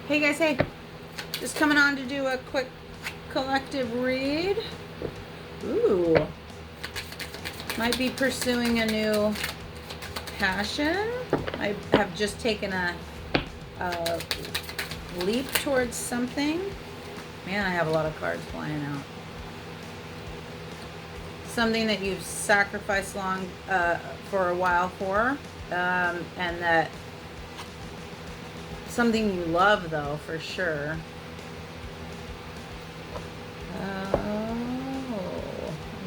Hey guys, hey. Just coming on to do a quick collective read. Ooh. Might be pursuing a new passion. I have just taken a leap towards something. Man, I have a lot of cards flying out. Something that you've sacrificed long for a while for, and that something you love though, for sure. I'm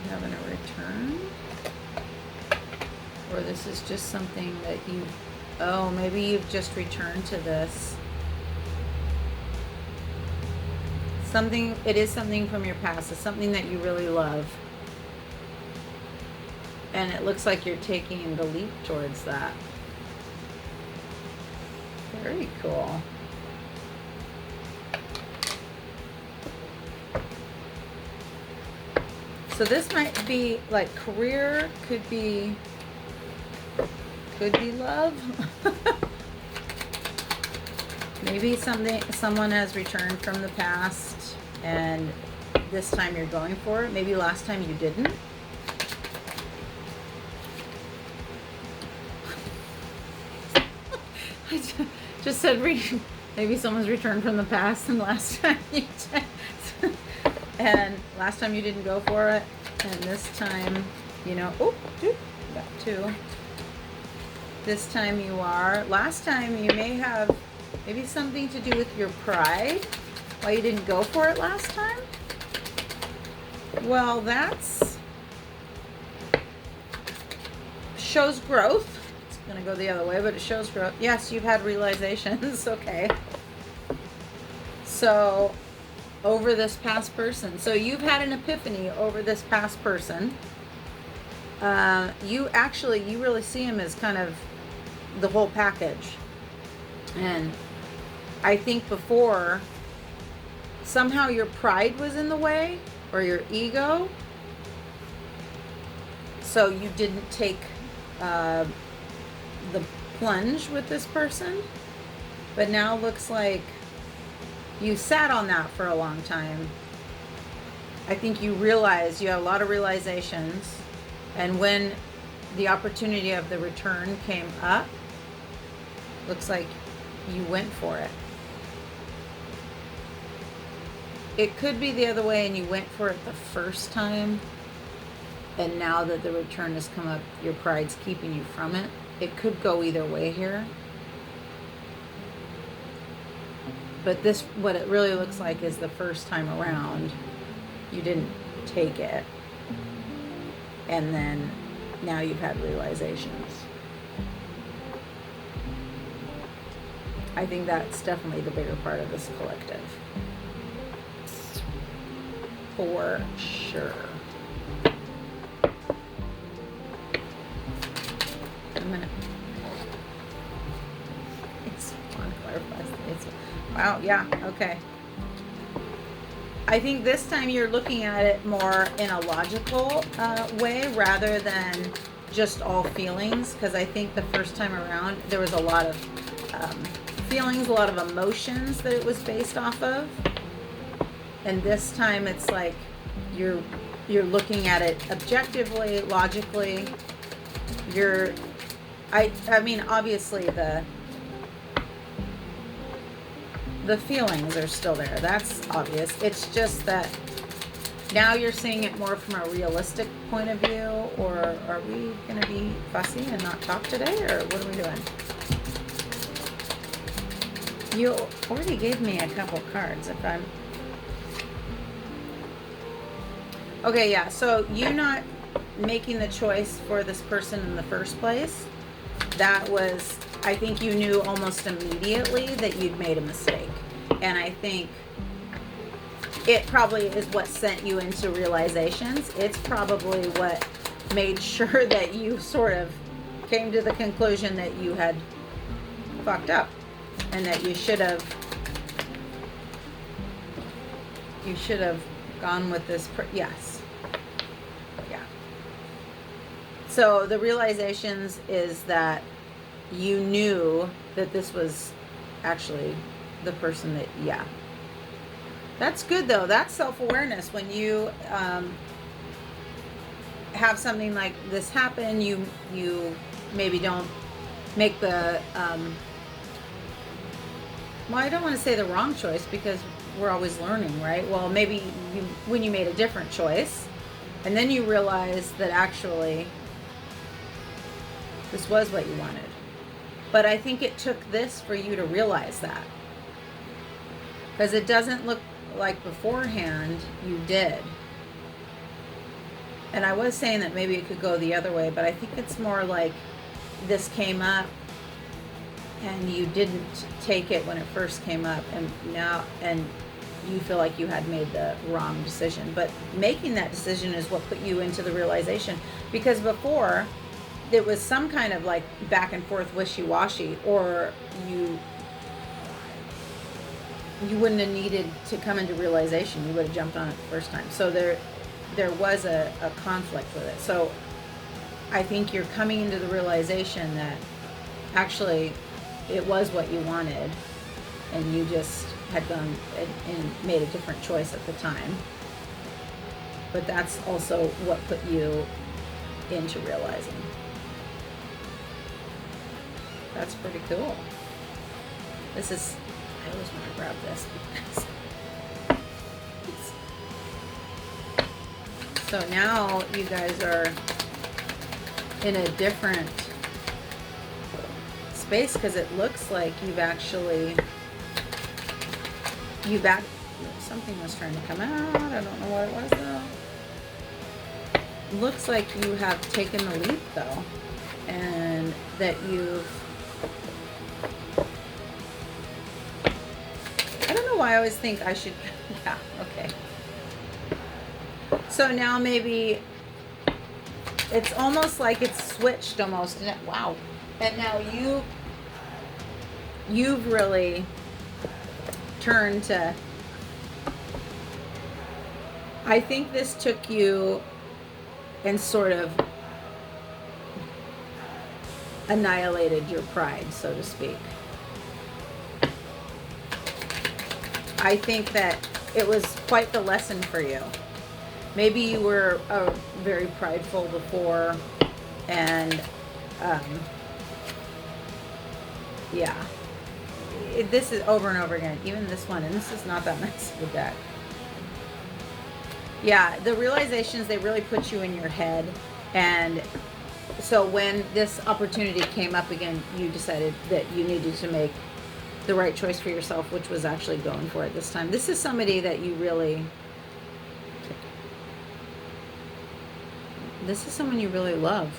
having a return. Or this is just something that you, oh, maybe you've just returned to this. Something, it is something from your past. It's something that you really love. And it looks like you're taking the leap towards that. Very cool. So this might be like career, could be love. Maybe someone has returned from the past and this time you're going for it. Maybe last time you didn't. I just said maybe someone's returned from the past and last time you did. And last time you didn't go for it, and this time, you know, oh, got two. This time you are. Last time you may have maybe something to do with your pride, why you didn't go for it last time. Well, that's shows growth. It's gonna go the other way, but it shows growth. Yes, you've had realizations. Okay. So over this past person. So you've had an epiphany over this past person. You really see him as kind of the whole package. And I think before, somehow your pride was in the way, or your ego. So you didn't take the plunge with this person. But now looks like you sat on that for a long time. I think you realize you have a lot of realizations, and when the opportunity of the return came up, looks like you went for it. It could be the other way and you went for it the first time, and now that the return has come up, your pride's keeping you from it. It could go either way here. But this, what it really looks like is the first time around, you didn't take it. And then now you've had realizations. I think that's definitely the bigger part of this collective. For sure. I'm gonna. It's on clarifies. It's wow. Yeah. Okay. I think this time you're looking at it more in a logical way rather than just all feelings, because I think the first time around there was a lot of feelings, a lot of emotions that it was based off of, and this time it's like you're looking at it objectively, logically. I mean, obviously the feelings are still there. That's obvious. It's just that now you're seeing it more from a realistic point of view. Or are we going to be fussy and not talk today? Or what are we doing? You already gave me a couple cards. If I'm... Okay, yeah. So you not making the choice for this person in the first place, that was... I think you knew almost immediately that you'd made a mistake. And I think it probably is what sent you into realizations. It's probably what made sure that you sort of came to the conclusion that you had fucked up and that you should have gone with this. Yes. Yeah. So the realizations is that you knew that this was actually the person that, yeah. That's good though. That's self-awareness. When you have something like this happen, you maybe don't make the well, I don't want to say the wrong choice, because we're always learning, right? Well, maybe when you made a different choice and then you realize that actually this was what you wanted. But I think it took this for you to realize that, because it doesn't look like beforehand you did. And I was saying that maybe it could go the other way, but I think it's more like this came up and you didn't take it when it first came up, and now you feel like you had made the wrong decision. But making that decision is what put you into the realization, because before it was some kind of like back and forth wishy-washy, or you wouldn't have needed to come into realization. You would have jumped on it the first time. So there was a conflict with it. So I think you're coming into the realization that actually it was what you wanted, and you just had gone and made a different choice at the time. But that's also what put you into realizing. That's pretty cool. This is, I always want to grab this because so now you guys are in a different space, because it looks like something was trying to come out. I don't know what it was though. Looks like you have taken the leap though, and that I don't know why I always think I should, yeah, okay. So now maybe it's almost like it's switched almost, and wow. And now you've really turned to, I think this took you and sort of annihilated your pride, so to speak. I think that it was quite the lesson for you. Maybe you were very prideful before, and yeah, this is over and over again, even this one, and this is not that nice of a deck. Yeah, the realizations, they really put you in your head, and so when this opportunity came up again, you decided that you needed to make the right choice for yourself, which was actually going for it this time. This is somebody that this is someone you really love.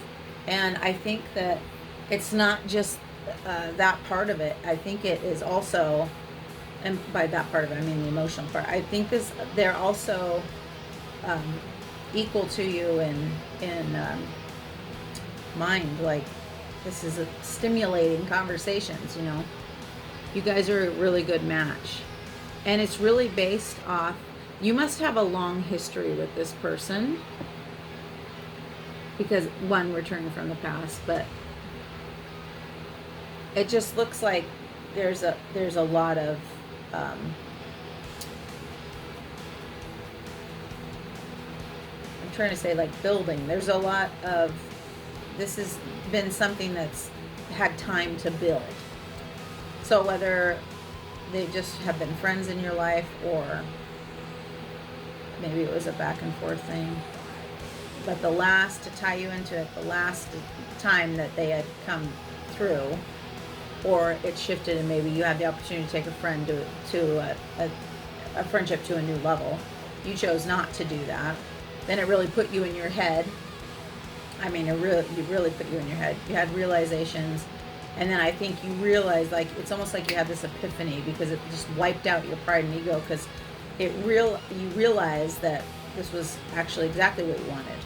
And I think that it's not just that part of it. I think it is also, and by that part of it, I mean the emotional part. I think they're also equal to you in mind. Like, this is a stimulating conversations, you know. You guys are a really good match. And it's really based off, you must have a long history with this person, because one, returning from the past, but it just looks like there's a lot of I'm trying to say like building. There's a lot of, this has been something that's had time to build. So whether they just have been friends in your life, or maybe it was a back and forth thing. But the last, to tie you into it, the last time that they had come through, or it shifted and maybe you had the opportunity to take a friend to a friendship to a new level. You chose not to do that. Then it really put you in your head. I mean, you really put you in your head. You had realizations. And then I think you realized, like, it's almost like you had this epiphany, because it just wiped out your pride and ego, because you realized that this was actually exactly what you wanted.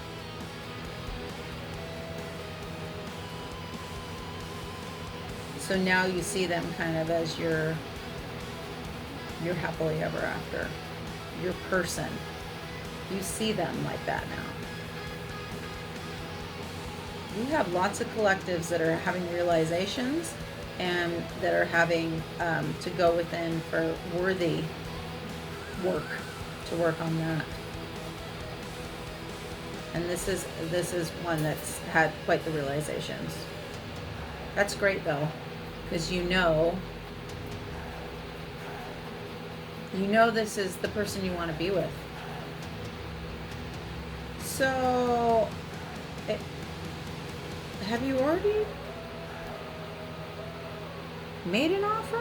So now you see them kind of as your happily ever after, your person. You see them like that now. You have lots of collectives that are having realizations, and that are having to go within for worthy work, to work on that. And this is one that's had quite the realizations. That's great though, because you know this is the person you want to be with. So, have you already made an offer?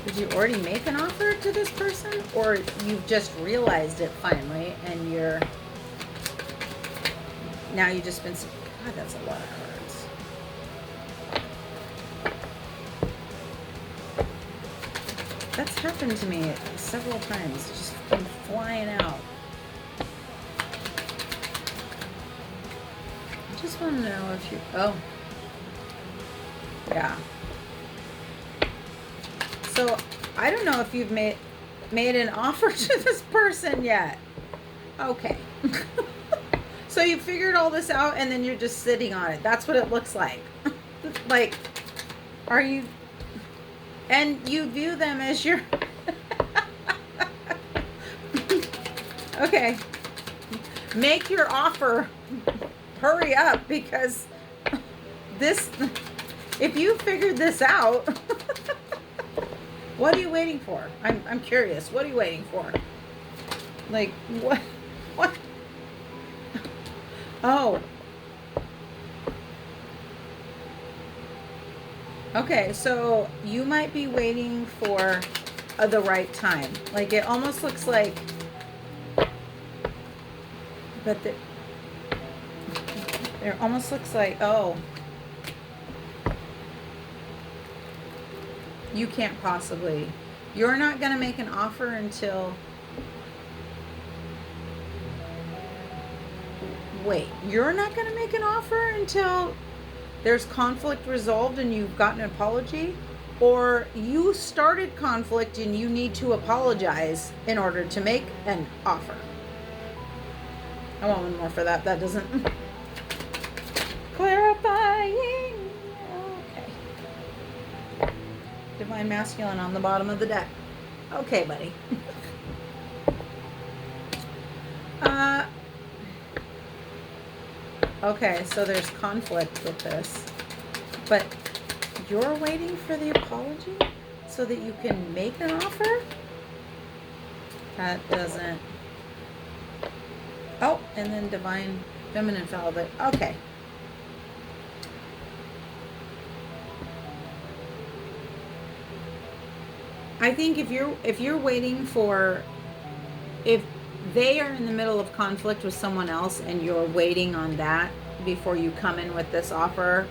Did you already make an offer to this person? Or you've just realized it finally and now you've just been, God, that's a lot of cards. That's happened to me several times. It's just been flying out. I just want to know if you, yeah. So, I don't know if you've made an offer to this person yet. Okay. So you figured all this out and then you're just sitting on it. That's what it looks like. Like, are you... And you view them as your... Okay. Make your offer. Hurry up, because this... If you figured this out... What are you waiting for? I'm curious. What are you waiting for? Like, what? What? Oh. Okay, so you might be waiting for the right time. Like, it almost looks like... But it almost looks like, oh... You can't possibly. You're not going to make an offer until... Wait, you're not going to make an offer until there's conflict resolved and you've gotten an apology? Or you started conflict and you need to apologize in order to make an offer? I want one more for that. That doesn't... Clarifying. Divine Masculine on the bottom of the deck. Okay, buddy. Okay, so there's conflict with this. But you're waiting for the apology so that you can make an offer? That doesn't... Oh, and then Divine Feminine fell, but okay. I think if you're waiting for, if they are in the middle of conflict with someone else and you're waiting on that before you come in with this offer,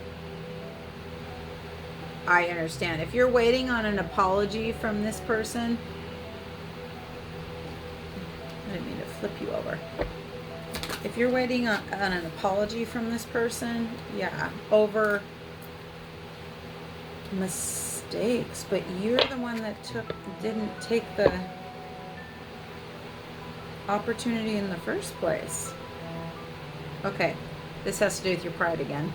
I understand. If you're waiting on an apology from this person, I didn't mean to flip you over. If you're waiting on an apology from this person, yeah, over mistakes, but you're the one that didn't take the opportunity in the first place. Okay, this has to do with your pride again.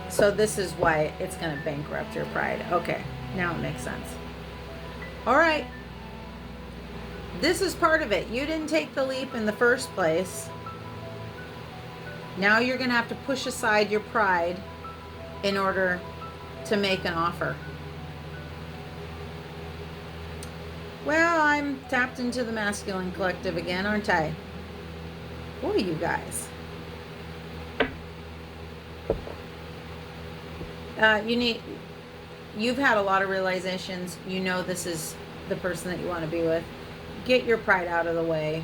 So this is why it's going to bankrupt your pride. Okay, now it makes sense. All right. This is part of it. You didn't take the leap in the first place. Now you're going to have to push aside your pride in order to make an offer. Well, I'm tapped into the masculine collective again, aren't I? Boy, you guys. You've had a lot of realizations. You know this is the person that you want to be with. Get your pride out of the way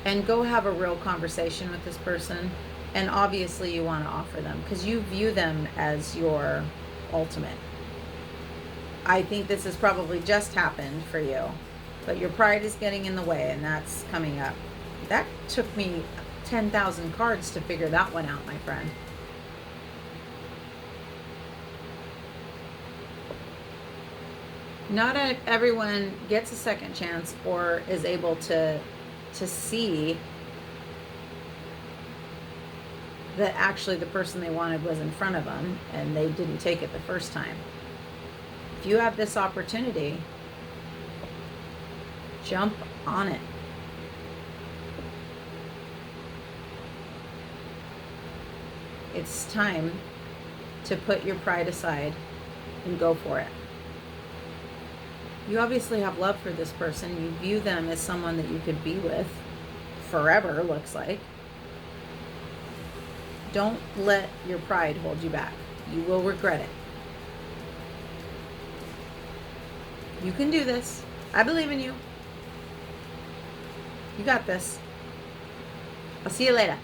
and go have a real conversation with this person. And obviously you want to offer them because you view them as your ultimate. I think this has probably just happened for you, but your pride is getting in the way, and that's coming up. That took me 10,000 cards to figure that one out, my friend. Not everyone gets a second chance or is able to see that actually the person they wanted was in front of them and they didn't take it the first time. If you have this opportunity, jump on it. It's time to put your pride aside and go for it. You obviously have love for this person. You view them as someone that you could be with forever, looks like. Don't let your pride hold you back. You will regret it. You can do this. I believe in you. You got this. I'll see you later.